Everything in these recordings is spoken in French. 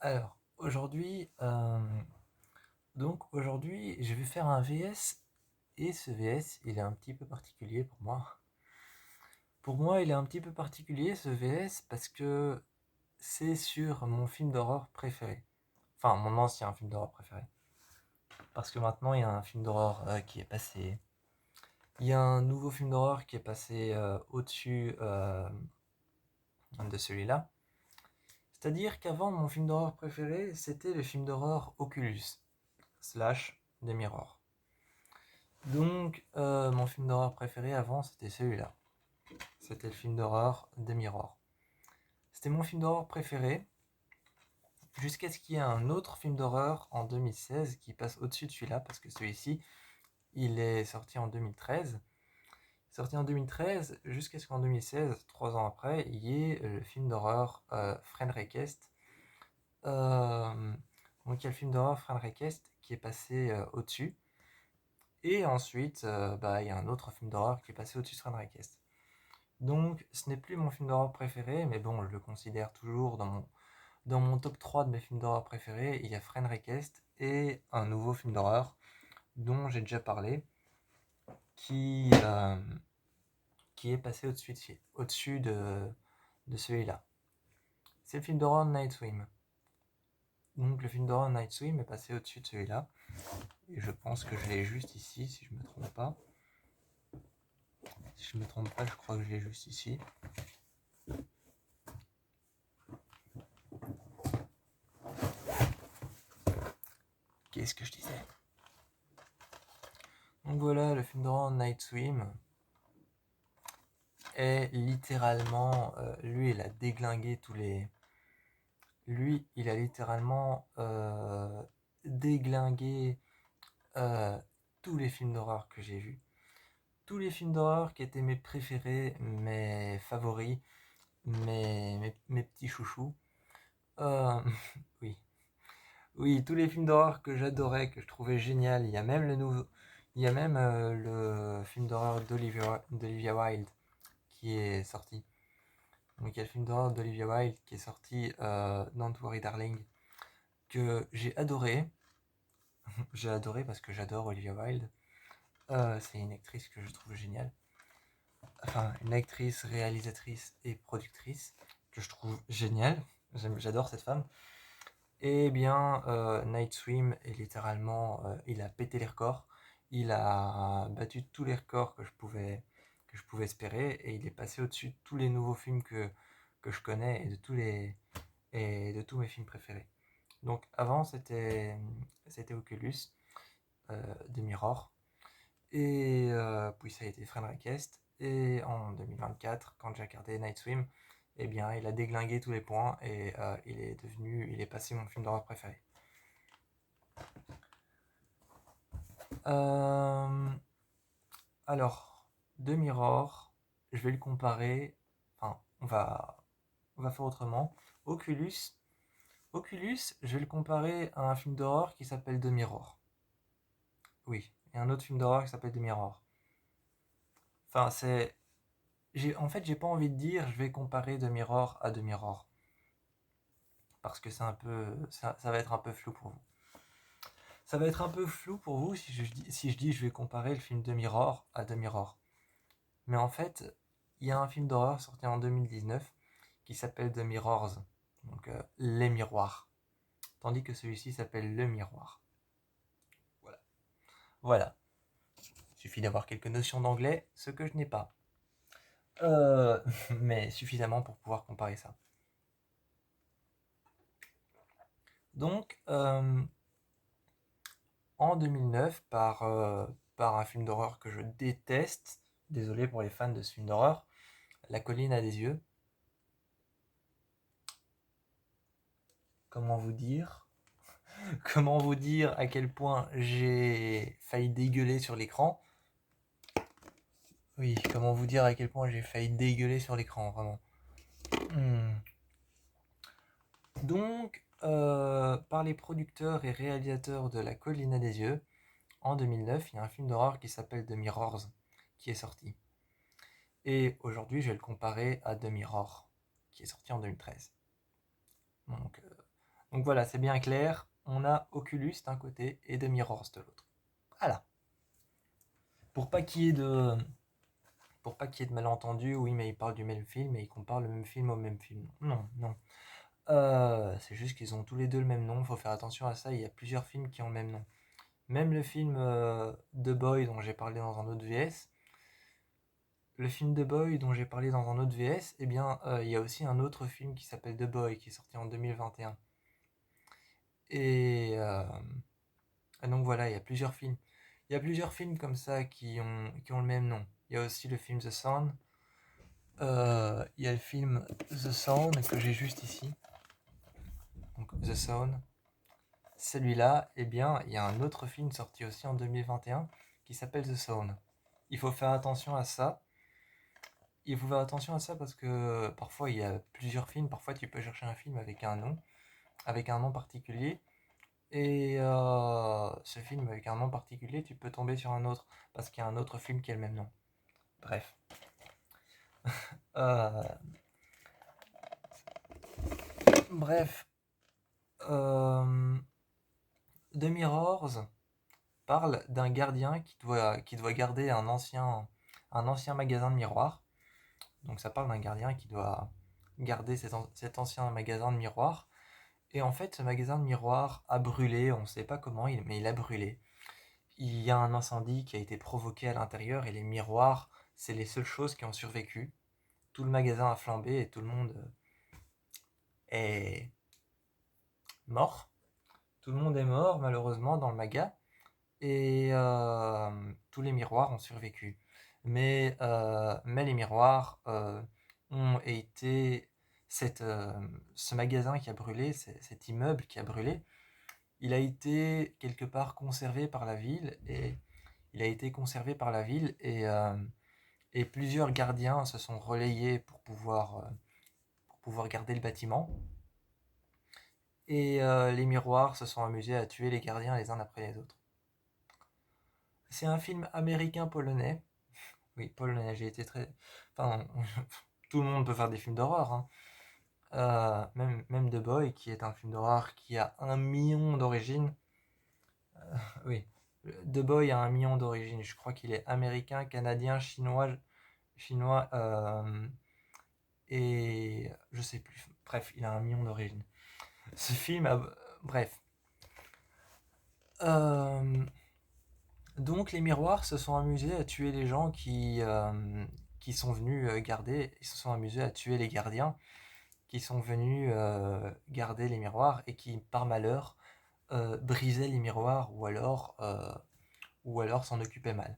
Alors, aujourd'hui, je vais faire un VS et ce VS, il est un petit peu particulier pour moi. Pour moi, il est un petit peu particulier ce VS parce que c'est sur mon film d'horreur préféré. Enfin, mon ancien film d'horreur préféré. Parce que maintenant, il y a un film d'horreur qui est passé. Il y a un nouveau film d'horreur qui est passé au-dessus de celui-là. C'est-à-dire qu'avant, mon film d'horreur préféré, c'était le film d'horreur Oculus slash The Mirror. Donc, mon film d'horreur préféré avant, c'était celui-là. C'était le film d'horreur The Mirror. C'était mon film d'horreur préféré, jusqu'à ce qu'il y ait un autre film d'horreur en 2016 qui passe au-dessus de celui-là, parce que celui-ci, il est sorti en 2013. Sorti en 2013, jusqu'à ce qu'en 2016, 3 ans après, il y ait le film d'horreur Friend Request. Donc il y a le film d'horreur Friend Request qui est passé au-dessus. Et ensuite, il y a un autre film d'horreur qui est passé au-dessus de Friend Request. Donc, ce n'est plus mon film d'horreur préféré, mais bon, je le considère toujours dans mon top 3 de mes films d'horreur préférés. Il y a Friend Request et un nouveau film d'horreur dont j'ai déjà parlé, qui, euh, qui est passé au-dessus de celui-là. C'est le film d'horreur Night Swim. Donc, le film d'horreur Night Swim est passé au-dessus de celui-là. Et je pense que je l'ai juste ici, si je ne me trompe pas. Si je ne me trompe pas, je crois que je l'ai juste ici. Qu'est-ce que je disais? Donc voilà, le film d'horreur Night Swim est littéralement... lui, il a déglingué tous les... Lui, il a littéralement déglingué euh, tous les films d'horreur que j'ai vus. Tous les films d'horreur qui étaient mes préférés, mes favoris, mes petits chouchous. Euh, oui. Oui, tous les films d'horreur que j'adorais, que je trouvais génial. Il y a même le nouveau... Il y a même le film d'horreur d'Olivia Wilde qui est sorti. Donc il y a le film d'horreur d'Olivia Wilde qui est sorti, Don't Worry Darling, que j'ai adoré. J'ai adoré parce que j'adore Olivia Wilde. C'est une actrice que je trouve géniale. Enfin, une actrice, réalisatrice et productrice que je trouve géniale. J'adore cette femme. Et bien, Night Swim est littéralement, il a pété les records. Il a battu tous les records que je pouvais espérer et il est passé au-dessus de tous les nouveaux films que je connais et de tous mes films préférés. Donc avant c'était Oculus de Mirror et puis ça a été Friend Request et en 2024 quand j'ai regardé Night Swim, eh bien il a déglingué tous les points et il est passé mon film d'horreur préféré. Euh, alors, de Mirror, je vais le comparer. Enfin, on va faire autrement. Oculus, Oculus, je vais le comparer à un film d'horreur qui s'appelle The Mirror. Oui, il y a un autre film d'horreur qui s'appelle The Mirror. Enfin, en fait, j'ai pas envie de dire je vais comparer The Mirror à The Mirror. Parce que ça va être un peu flou pour vous. Ça va être un peu flou pour vous si je dis je vais comparer le film The Mirror à The Mirror. Mais en fait, il y a un film d'horreur sorti en 2019 qui s'appelle The Mirrors. Donc, les miroirs. Tandis que celui-ci s'appelle Le Miroir. Voilà. Voilà. Il suffit d'avoir quelques notions d'anglais, ce que je n'ai pas. Mais suffisamment pour pouvoir comparer ça. Donc, en 2009, par un film d'horreur que je déteste, désolé pour les fans de ce film d'horreur, La colline a des yeux. Comment vous dire Comment vous dire à quel point j'ai failli dégueuler sur l'écran? Oui, comment vous dire à quel point j'ai failli dégueuler sur l'écran, vraiment. Hmm. Donc, par les producteurs et réalisateurs de La colline à des yeux, en 2009, il y a un film d'horreur qui s'appelle The Mirrors, qui est sorti. Et aujourd'hui, je vais le comparer à The Mirror, qui est sorti en 2013. Donc, Donc voilà, c'est bien clair. On a Oculus d'un côté et The Mirrors de l'autre. Voilà. Pour pas qu'il y ait de, pour pas qu'il y ait de malentendus, oui, mais ils parlent du même film et ils comparent le même film au même film. Non, non. C'est juste qu'ils ont tous les deux le même nom. Faut faire attention à ça. Il y a plusieurs films qui ont le même nom. Même le film The Boy dont j'ai parlé dans un autre VS, le film The Boy dont j'ai parlé dans un autre VS, eh bien, il y a aussi un autre film qui s'appelle The Boy qui est sorti en 2021. Et donc voilà, il y a plusieurs films. Il y a plusieurs films comme ça qui ont le même nom. Il y a aussi le film The Sound. Il y a le film The Sound que j'ai juste ici. Donc The Sound. Celui-là, eh bien, il y a un autre film sorti aussi en 2021 qui s'appelle The Sound. Il faut faire attention à ça. Il faut faire attention à ça parce que parfois il y a plusieurs films. Parfois tu peux chercher un film avec un nom particulier. Et ce film avec un nom particulier, tu peux tomber sur un autre parce qu'il y a un autre film qui a le même nom. Bref. Euh, bref. The Mirrors parle d'un gardien qui doit garder un ancien magasin de miroirs. Donc ça parle d'un gardien qui doit garder cet ancien magasin de miroirs. Et en fait, ce magasin de miroirs a brûlé, on ne sait pas comment, mais il a brûlé. Il y a un incendie qui a été provoqué à l'intérieur et les miroirs, c'est les seules choses qui ont survécu. Tout le magasin a flambé et tout le monde est mort. Tout le monde est mort malheureusement dans le maga et tous les miroirs ont survécu. Mais les miroirs ont été... ce magasin qui a brûlé, cet immeuble qui a brûlé, il a été quelque part conservé par la ville et il a été conservé par la ville et plusieurs gardiens se sont relayés pour pouvoir garder le bâtiment. Et les miroirs se sont amusés à tuer les gardiens les uns après les autres. C'est un film américain-polonais. Oui, polonais, j'ai été très... Enfin, tout le monde peut faire des films d'horreur, hein. Même The Boy, qui est un film d'horreur qui a 1 million d'origines. Oui, The Boy a 1 million d'origines. Je crois qu'il est américain, canadien, chinois et je sais plus. Bref, il a 1 million d'origines. Ce film a... Bref. Donc les miroirs se sont amusés à tuer les gens qui sont venus garder. Ils se sont amusés à tuer les gardiens qui sont venus garder les miroirs et qui, par malheur, brisaient les miroirs ou alors s'en occupaient mal.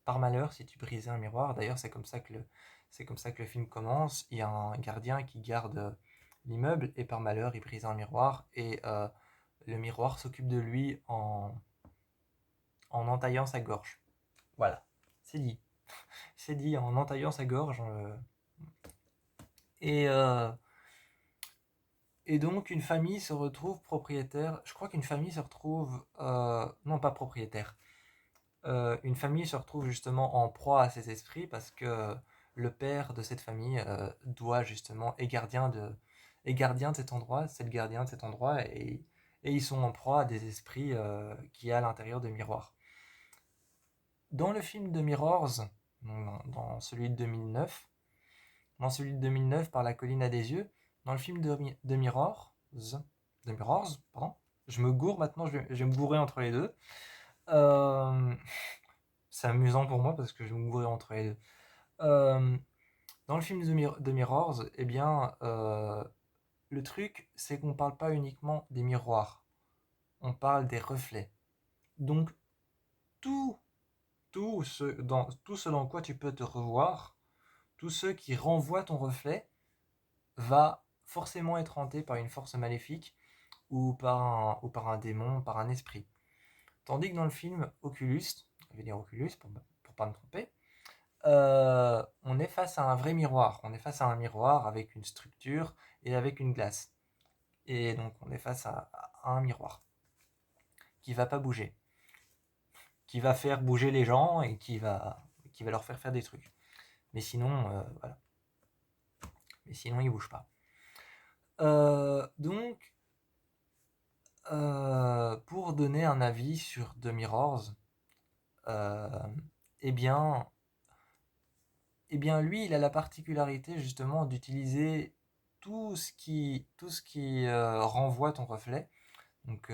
Par malheur, si tu brisais un miroir, d'ailleurs c'est comme ça que le film commence, il y a un gardien qui garde l'immeuble et par malheur il brise un miroir et le miroir s'occupe de lui en entaillant sa gorge. Voilà, c'est dit. C'est dit en entaillant sa gorge. Et, euh, et donc une famille se retrouve propriétaire. Je crois qu'une famille se retrouve... non, pas propriétaire. Une famille se retrouve justement en proie à ces esprits parce que le père de cette famille doit justement est gardien de cet endroit, c'est le gardien de cet endroit et ils sont en proie à des esprits qui est à l'intérieur de miroirs. Dans le film de Mirrors, dans celui de 2009, Par la colline à des yeux, dans le film de Mirrors, pardon, je me gourre maintenant, je vais me bourrer entre les deux. Euh, c'est amusant pour moi parce que je vais me bourrer entre les deux. Euh, dans le film de Mirrors, eh bien, le truc, c'est qu'on parle pas uniquement des miroirs, on parle des reflets. Donc, tout, tout ce dans quoi tu peux te revoir, tout ce qui renvoie ton reflet, va forcément être hanté par une force maléfique ou par un démon, par un esprit. Tandis que dans le film Oculus, je vais dire Oculus pour pas me tromper, on est face à un vrai miroir. On est face à un miroir avec une structure et avec une glace. Et donc on est face à un miroir qui va pas bouger, qui va faire bouger les gens et qui va leur faire des trucs. Mais sinon, voilà. Mais sinon, il bouge pas. Donc, pour donner un avis sur The Mirrors, euh, eh bien, lui, il a la particularité justement d'utiliser tout ce qui renvoie ton reflet. Donc,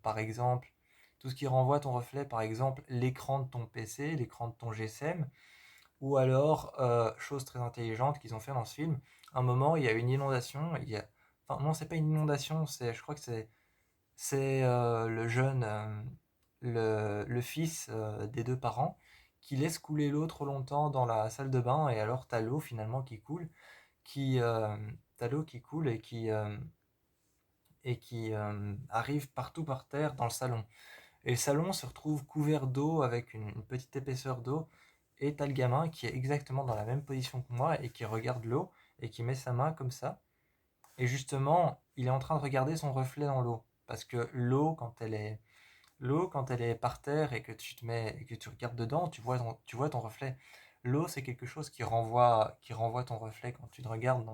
par exemple, tout ce qui renvoie ton reflet, par exemple, l'écran de ton PC, l'écran de ton GSM, ou alors, chose très intelligente qu'ils ont fait dans ce film, à un moment, il y a une inondation, enfin non, c'est pas une inondation, je crois que c'est le jeune, le fils des deux parents, qui laisse couler l'eau trop longtemps dans la salle de bain, et alors t'as l'eau finalement qui coule, qui, t'as l'eau qui coule et qui arrive partout par terre dans le salon. Et le salon se retrouve couvert d'eau avec une petite épaisseur d'eau. Et t'as le gamin qui est exactement dans la même position que moi et qui regarde l'eau et qui met sa main comme ça. Et justement, il est en train de regarder son reflet dans l'eau. Parce que l'eau, quand elle est par terre et que tu te mets et que tu regardes dedans, tu vois ton reflet. L'eau, c'est quelque chose qui renvoie ton reflet quand tu te regardes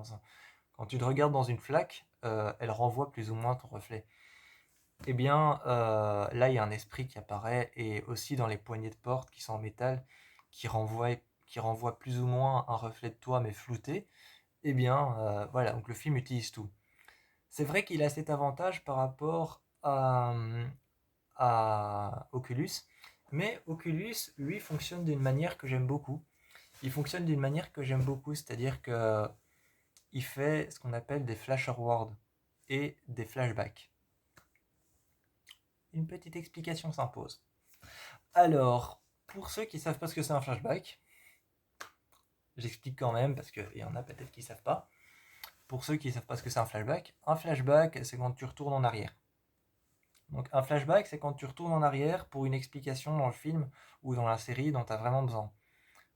quand tu te regardes dans une flaque, elle renvoie plus ou moins ton reflet. Eh bien, là, il y a un esprit qui apparaît, et aussi dans les poignées de porte qui sont en métal, qui renvoient, qui renvoient plus ou moins un reflet de toi, mais flouté. Eh bien, voilà, donc le film utilise tout. C'est vrai qu'il a cet avantage par rapport à Oculus, mais Oculus, lui, fonctionne d'une manière que j'aime beaucoup. Il fonctionne d'une manière que j'aime beaucoup, c'est-à-dire que il fait ce qu'on appelle des flash forward et des flashbacks. Une petite explication s'impose. Alors, pour ceux qui ne savent pas ce que c'est un flashback, j'explique quand même parce qu'il y en a peut-être qui ne savent pas. Pour ceux qui ne savent pas ce que c'est un flashback, c'est quand tu retournes en arrière. Donc un flashback, c'est quand tu retournes en arrière pour une explication dans le film ou dans la série dont tu as vraiment besoin.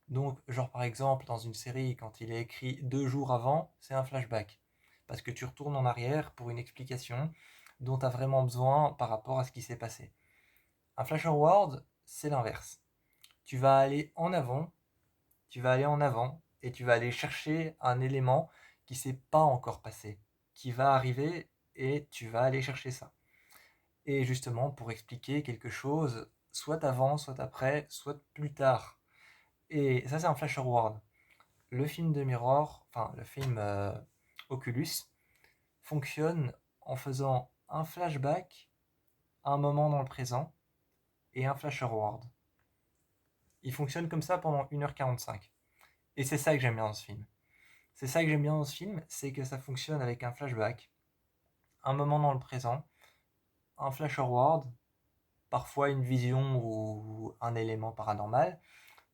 Donc, genre par exemple, dans une série, quand il est écrit 2 jours avant, c'est un flashback. Parce que tu retournes en arrière pour une explication dont tu as vraiment besoin par rapport à ce qui s'est passé. Un flash forward, c'est l'inverse. Tu vas aller en avant, tu vas aller en avant et tu vas aller chercher un élément qui s'est pas encore passé, qui va arriver, et tu vas aller chercher ça. Et justement, pour expliquer quelque chose, soit avant, soit après, soit plus tard. Et ça, c'est un flash forward. Le film de Mirror, enfin le film Oculus, fonctionne en faisant un flashback, un moment dans le présent, et un flash forward. Il fonctionne comme ça pendant 1h45. Et c'est ça que j'aime bien dans ce film. C'est ça que j'aime bien dans ce film, c'est que ça fonctionne avec un flashback, un moment dans le présent, un flash forward, parfois une vision ou un élément paranormal,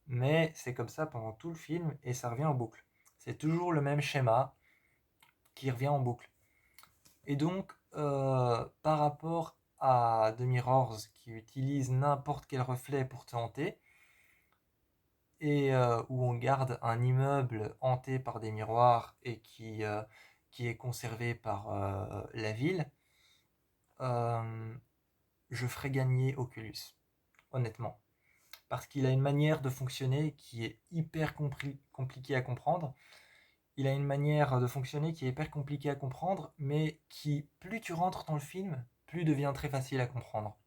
mais c'est comme ça pendant tout le film et ça revient en boucle. C'est toujours le même schéma qui revient en boucle. Et donc, par rapport à The Mirrors qui utilise n'importe quel reflet pour te hanter, et où on garde un immeuble hanté par des miroirs et qui est conservé par la ville, euh, je ferais gagner Oculus, honnêtement. Parce qu'il a une manière de fonctionner qui est hyper compliquée à comprendre. Il a une manière de fonctionner qui est hyper compliquée à comprendre, mais qui, plus tu rentres dans le film, plus devient très facile à comprendre.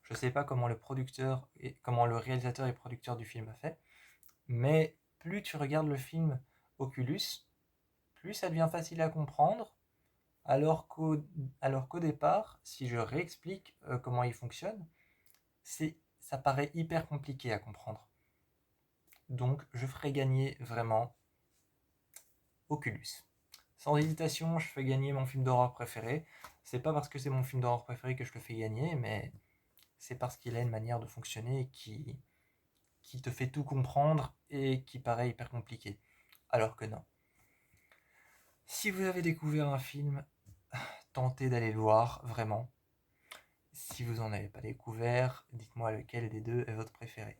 Je ne sais pas comment le producteur et comment le réalisateur et producteur du film a fait, mais plus tu regardes le film Oculus, plus ça devient facile à comprendre, alors qu'au départ, si je réexplique comment il fonctionne, ça paraît hyper compliqué à comprendre. Donc je ferai gagner vraiment Oculus. Sans hésitation, je fais gagner mon film d'horreur préféré. C'est pas parce que c'est mon film d'horreur préféré que je le fais gagner, mais c'est parce qu'il a une manière de fonctionner qui te fait tout comprendre et qui paraît hyper compliqué. Alors que non. Si vous avez découvert un film, tentez d'aller le voir, vraiment. Si vous n'en avez pas découvert, dites-moi lequel des deux est votre préféré.